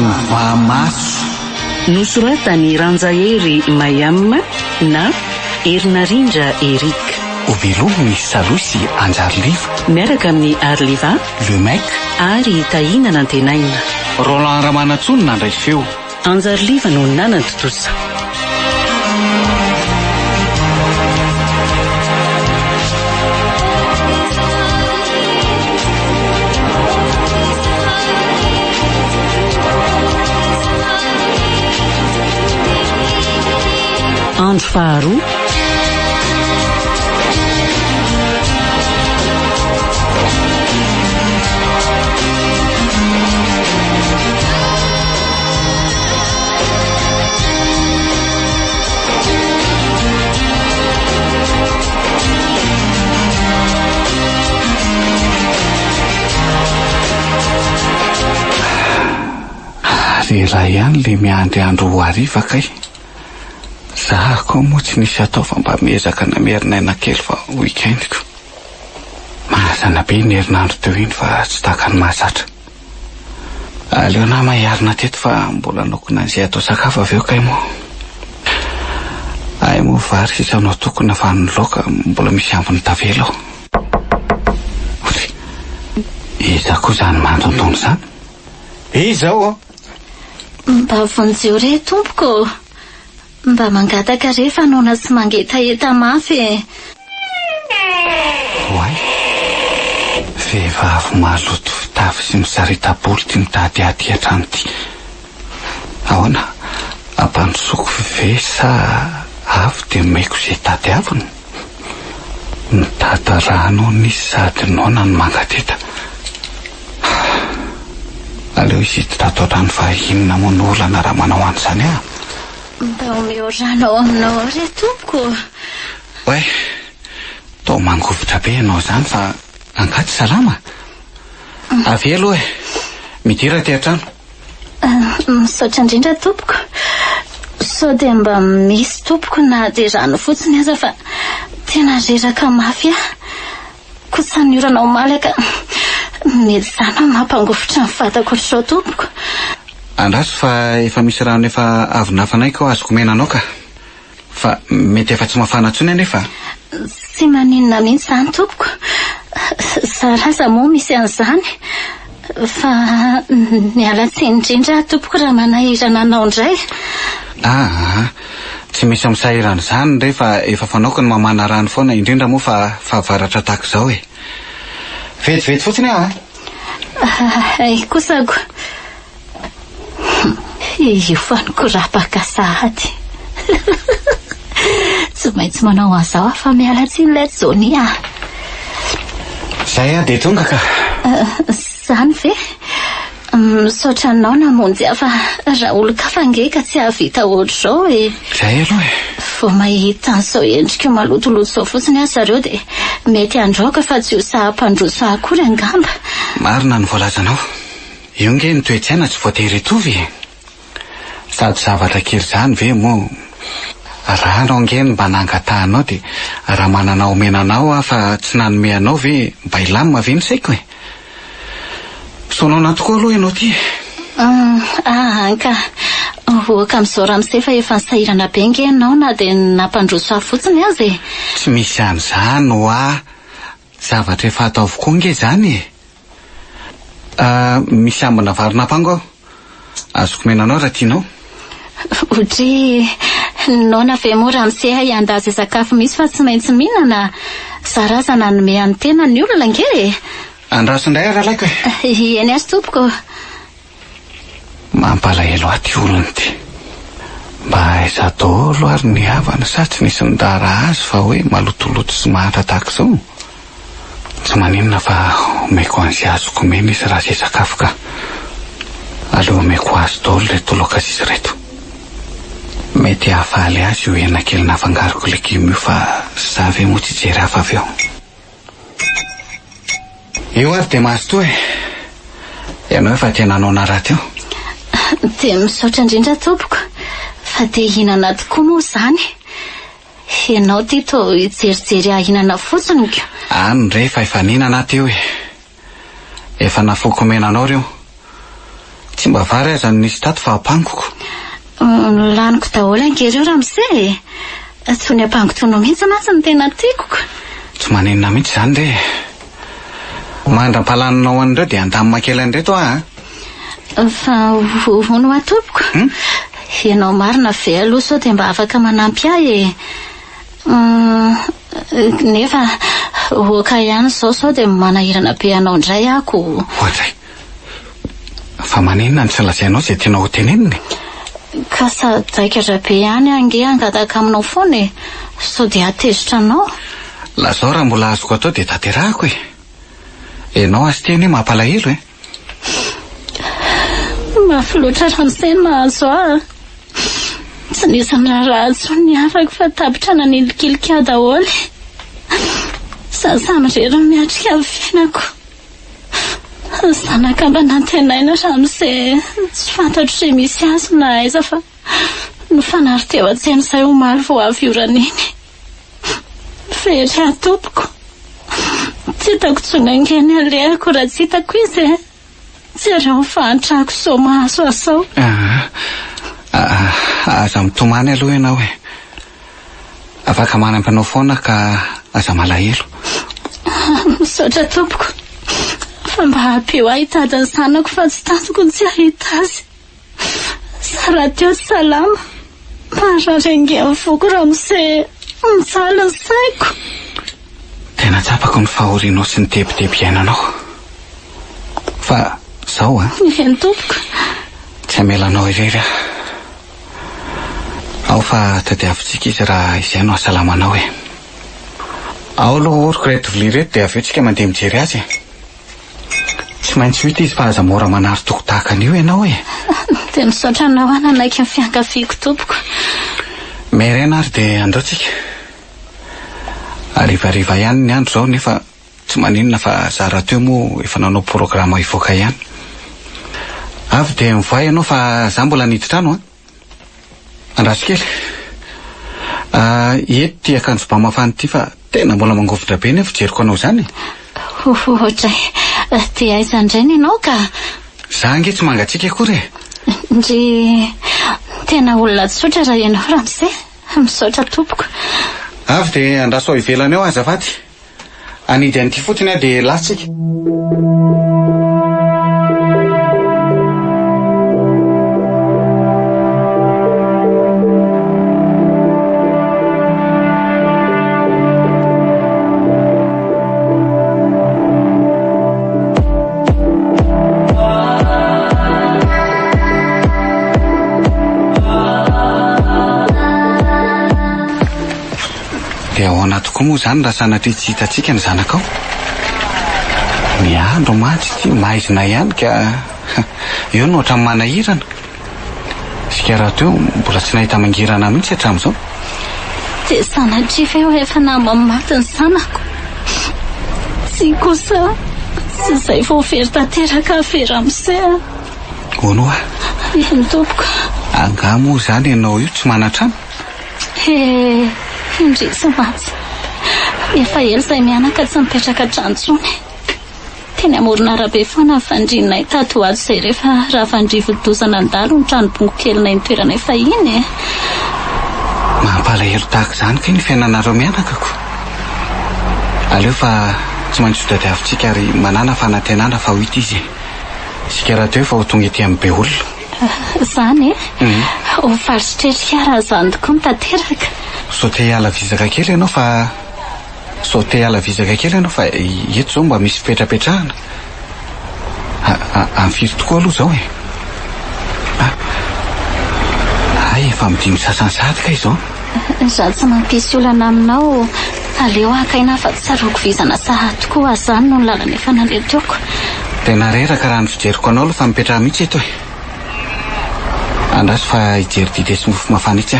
Fanvamaso. Nosoratany Ranjahery Mayamma na Erinarindra Erika. Ovelominy Salosy Anjariliva miaraka amin'ny Arliva, Lemek ary Tahina Nantenaina. Roland Ramanatsony nandray feo. Anjariliva no nanantotosa. Andro faharoa Rera ihany le miandry andro ho hariva kay. Zaho koa moa tsy nisy atao fa mba miezaka namierinaina kely fa weekendiko. Mahazana be ny herinandro teo iny fa tsy takany mahazatra. Aleo na mahiarina teto fa mbola nokona an'izay atao sakafo avy eo kay moa. Ay moa vary sisa anao tokona fa ny laoka mbola misy ambiny tavela aho. Iza koa zany mandontony zany? Iza ao? Mba vonjeo re tompoko. Mba mangataka rehefa nona tsy mangetaeta mafy. Oay, vehivavy maloto fitafy sy misarita-bolo ty mitady aty an-trano ty. Ahoana, ampandrosoako ve sa avy de maiko izay tady aviny? Mitady rano nisy sady nona ny mangateta. Aleo izy tatao rano fa inona moa ny olana raha manao an'izany aho? Mba omeo rano ao aminao re tompoko. Oe, tao mangovotra be ianao zany fa angaty salama. Avy elo midira ty an-trano. Misaotra indrindra tompoko. Sao dia mba misy tompoko na dia rano fotsiny aza fa tena reraka mafy aho. Kosa ny orana malaka. Mety zana mampangovotra ny vatako otr'izao tompoko. Andraso fa efa misy rano efa avy nafanay ka azoko menanao ka. Fa mety efa tsy mafana intsony anefa. Tsy maninona mihitsy zany tompoko. Zaraza moa misy an'izany. Fa miala tsiny indrindra tompoko raha manahirana anao indray. Tsy misy misahirana izany rehefa efa fanaoko ny mamana rano foana indrindra moa fa fahavaratra tahaka izao e. Vetivety fotsiny aho. Ay kosako. Io faniko rapaka sahady. Tsy maintsy manao an'izao fa miala tsiny ilay zony aho. Zay dia tonga ka. Zany ve? Misaotra anao namonjy aho fa raha olo-kafa ngeka tsy ahavita ohatr'izao e. Zay aloha e. Vao mahita an'izao endrika malotoloto izao fotsiny aho zareo dia mety androaka fa tsy ho saha-mpandroso akory angamba. Marina ny voalazanao. Io nge ny toe-tsaina tsy voatery hitovy. Sady zavatra kely zany ve moa. Raha anao nge mba nangatahanao dia raha manana omenanao fa tsy nanome anao ve mba ilamina ve ny saiko e. Sonona tokoa aloha ianao ty. Ka ohaka amin'izao ramose fa efa nisahirana be nge ianao na dia nampandroso aho fotsiny azy e. Tsy misy an'izany ho zavatra efa ataovoko nge zany e. Misy ambina varina pango aho. Azoko menanao raha tianao. Otry nona ve moa ramose iandazy sakafo misy fa tsy maintsy mihinana. Zaraza nanome any tena ny olona nge e. Andraso indray raha laiko e. Eny azy tompoko. Mampalahelo aty olony ty. Mba aiza daholo ary ny havana sa tsy nisy nidara azy fa hoe malotoloto sy mahatra tahaka izao. Tsy maninona fa omeko an'izay azoko mena izy raha izay sakafo ka. Aleo omeko azy daholo reto laoka izy reto. Mety hahafaly azy io hena kely nafangaroko legioma io fa za ve moa tsy jery hafa avy eo. Io ary dia mahazo toa e. Ianao efa tena anao naraty eo. Dia misaotra indrindra tompoko. Fa dia hihinana tokoa moa zany. Ianao ty toa hijerijery ahinana fotsiny ko. Any rehefa efa ninana aty eo e. Efa nafoko menanao reo. Tsy mba vary aza nisy tato fa ampangoko. Laniko daholo angereo Ramose. Tsy ny ampango tono mihitsy mantsy ny tena tiako. Tsy maninona mihitsy zany re. Mandram-palaninao an'ireo dia andamina kely an'ireto Fa hono atopoko. Ianao marina ve aloha sao dia mba afaka manampy ahy nefa oka ihany zao sao dia manahirana be anao indray ako. Ohatray. Fa maninona ny tsy lazainao izay tianao ho teneniny? Ka sadaikatra be ihany ange angataka aminao foana sao dia atezitra anao. Lazao raha mbola azoko atao dia tanterahako Enao asy teny mampalahelo Mafy loatra Ramose mahazo tsy nisy raha atsony afaka fa tapitra nanilikilika daholo. Sasany rera miatrika amin'ny fiainako. Zanaka mba nantenaina Ramose tsy fantatro se misy azy na aiza fa no fanary teo an-tsen'izay omaly vao avy oraniny. Fery atopoko. Tsy hitako tsony angeny alehako raha tsy hitako izy tsy raha fantrako so mahazo asao. Aza mitomany aloha ianao afaka manampy anao foana ka aza malahelo. Misaotra tompoko fa mba hampio ahy hitady ny zanako fa tsy tantoko tsy ahita azy. Sara teo salama mararengy amin'ny foko Ramose mijaly ny saiko. Tena tsapako ny fahorianao sy ny tebitebiainanao fa zao Ny tompoko tsy amelanao irery ao fa tadiavintsika izy raha izay no asalamanao ao aloha oriko reto vilia reto dia avy eo tsika mandeha mijery azy tsy maintsy hita izy fa aza mora manary toko tahaka an'io ianao dia misaotra anao nanaiky ny fiankaviako tompoko. Merena ary dia andaotsika arivariva ihany ny andro zao nefa tsy maninona fa zara teo moa efa nanao programa ivoaka ihany. Avy dia mivoay ianao fa za mbola niditra andraso kely eto ty akanjo ba mafany ty fa tena mbola mangovitra be nefa jeriko anao zany. Ohatray dia aiza indray ianao ka za ange tsy mangatsika akory ndry tena olona tsotra raha ianao Ramose. Misaotra tompoko. Avy dia andraso ao ivelany ao azafady anidy an'ity fotsiny dia lasitsika. Dia ao anatiko moa zany raha sanatria tsy hitatsika ny zanakao. Ny andro mantsy ty maizina ihany ka eo no ohatran'ny manahirana. Sika raha teo mbola tsy nahita mangirana mihitsy hatramin'izao. Dia sanatria ve hoe efa namamaty ny zanako? Tsy kosa tsy izay vao very tanteraka ve Ramose? Ono Ny tompoko. Anga moa zany ianao io tsy manatrano. Indry tsy matsy efa ela izay mianaka tsy mipetraka trantsony. Teny amorona arabe foana fandrinay tato ato izay rehefa raha fandrivodozana andalo ny tranobongo kelinay ny toerana efa iny mampalahelo tahaka izany ka ny fiainanareo mianakako. Aleo fa tsy maintsy hodadiavintsika ary manana fanantenana fa ho ita izy sika raha teo fa ho tonga ety amin'ny be olona zany ho farisitretrika raha zany tokoa mitateraka. Saute ala vizaka kely ianao fa saute ala vizaka kely ianao fa eto zao mba misy petrapetrahana amfiry tokoa aloha zao ay efa midimy sasany sady ka izao. Za tsy mampisy olana aminao aleo akaina fa tsaroko vizana saha tokoa zany no ny lalana efa naleteoko. Tena reraka raha ny fijeriko anao aloha fa mipetraha mihitsy eto andraso fa hijery dite sy mofo mafana itsy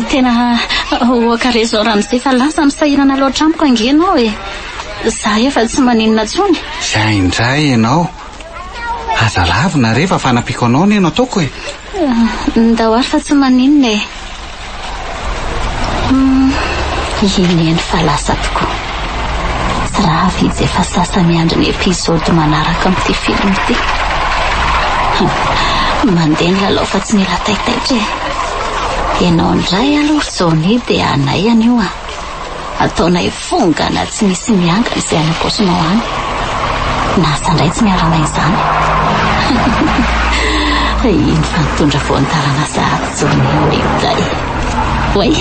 tena oakare zao Ramose fa lasa misahirana loatra amiko angenao za efa tsy maninona tsony. Zay indray ianao aza lavina rehefa fanapiko anao ny ianao ataoko ndao ary fa tsy maninona ineny fa lasa tokoa sy raha vidy efa sasa miandry ny episody manaraka amin'ity film ity. mandeha ny lalao fa tsy mila taitaitra ianao indray aloha Johnny dia anay anio ataonay fongana tsy misy miangana izay any am-paosinao any nasa indray tsy miarana izany iny fa nitondra voantalana sahady Johnny oeday oay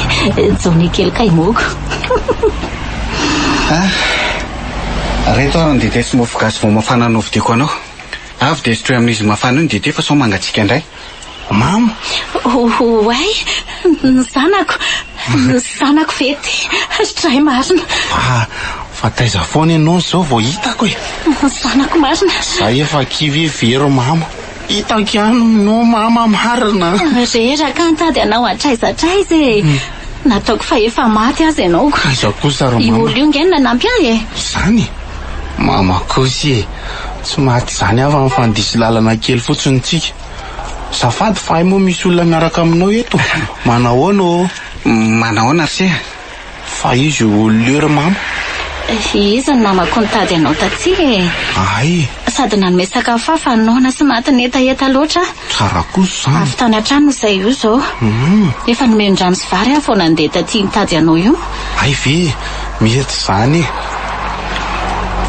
Johnny kely kay mogo reto ary ny dite tsy mofo gasy vao mafana novidiako anao avy dia sotroy amin'izy mafana io ny dite fa sao mangatsika indray mama oay ny zanako fety stray marina fa taiza foana ianao zao vao hitako zanako marina zay efa kivevero mama hitako ihany no mama marina reraka antady anao atraizatraiza nataoko fa efa maty azy ianao iza kosa ro io olo io ngenina nampy ahy zany mama kosy tsy maty zany avy amin'ny fandisy lalana kely fotsiny tsika safady fa ay moa misy olona miaraka aminao eto manahoana ry fa izy olona mama izy ny namako nitady anao tatsy ay sady nanome sakafo fa noana sy maty etaeta loatra tsara kosa zany avy tany an-trano izay io zao efa nomendrano sy vary aho vao nandeha taty mitady anao io ay ve mety zany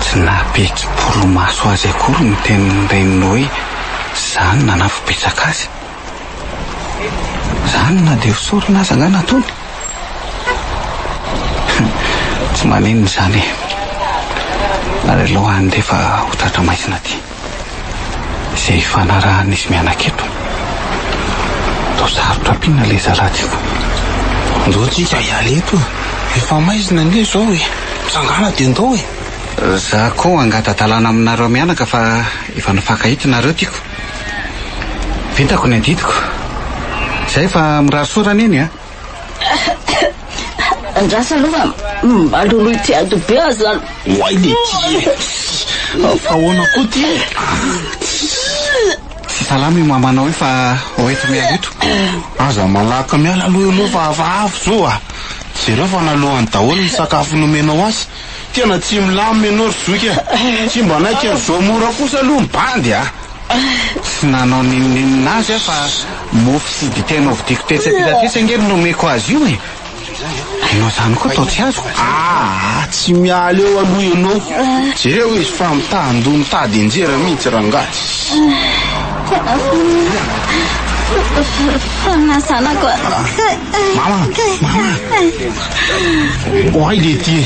tsy napetsi-polo maso azy akory ny tenin'ny reninao hoe zany nanafipetsaka azy zany na dia hosorina azy angana tony tsy maneniny zany ary aloha andeha fa hotratra maizina ty izay fanarahan'izy mianan-keto tao sarotra ampiana le zalatyko ndo tsika ialeto efa maizina ane zao misangana dia ndao za koa angatadalana aminareo mianaka fa efa nifakahitinareo tiako vitako ny adidiko zay fa mirary sorana eny andrasa aloha malolo ity ado be azy zany oay le ty fa ahoana koa ty tsy salama io mamanao io fa oeto mialito aza malaka miala aloha ianao fa avy zao jereo fa nalohany daholo ny sakafo nomenao azy tena tsy milamy ianao ry zoky tsy mba naiky zao mora kosa aloha mibandy tsy nanao nininazy fa mofo sy ditenao vidiko tetsapitatesa ngely nomeko azy io ianao zany koa tao tsy azo tsy miala eo aloha ianao jereo izy fa mitando mitady injera mihitsy rangatsy fanazanako mama oay le ty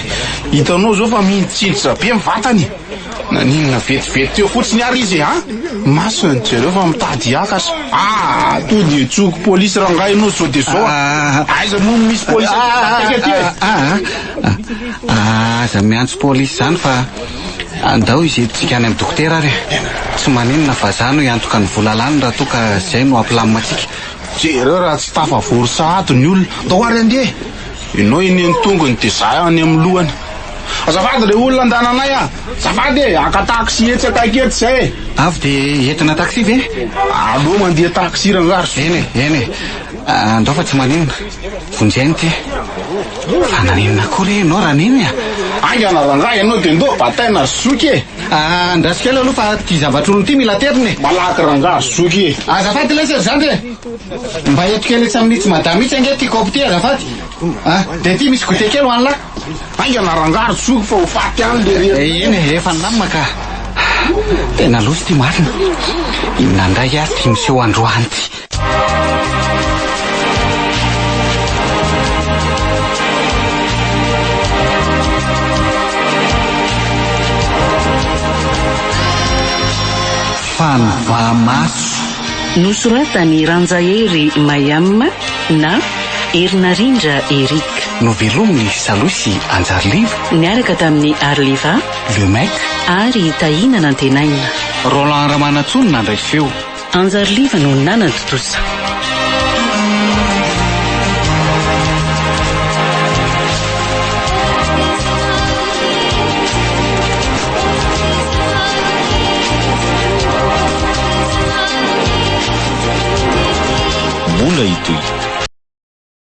hitanao zao fa mihitsitsitra be mivatany naninona vetivety teo fotsiny ary izy masony jereo fa mitady akatra to de tsoko polisy rangahy ianao zao de zao aiza moa misy polisy aza miantso polisy zany fa andao izy tsika any amin'ny dokotera ary tsy maninona fa zany ho antoka ny volalany raha toka zay no ampilaminatsika jereo raha tsy tafavory sahady ny olona dao ary andeha ianao iny ny tongony de zay any amin'ny lohany azafady le olona andananay azafady aka taxi etsaka aketo zay avy de entina taxi ve aloha mandeha taxi rangary eny andao fa tsy maninona vonjeny ty fa naninona kory ianao raha niny angana rangahy ianao de ndo bataina zoky andrasikely aloha fa ty zavatr'olony ty mila teriny malaky rangahy zoky azafady le sergente mba eto kely tsy amin'itsy madame itsy ange ty kopy ty azafady de ty misy goûté kely ho an'la angana rangahy zoky fa ho faty any le re eny efa namina ka tena loso ty marina inandray ary ty miseho androany ty Fanvamaso nosoratany Ranjahery Mayama na Erinarindra Erika novelominy Salosy Anjariliva niaraka tamin'ny Arliva Lemek ary Taina Nantenaina Roland Ramanatsony nandray feo Anjariliva no nanatotosa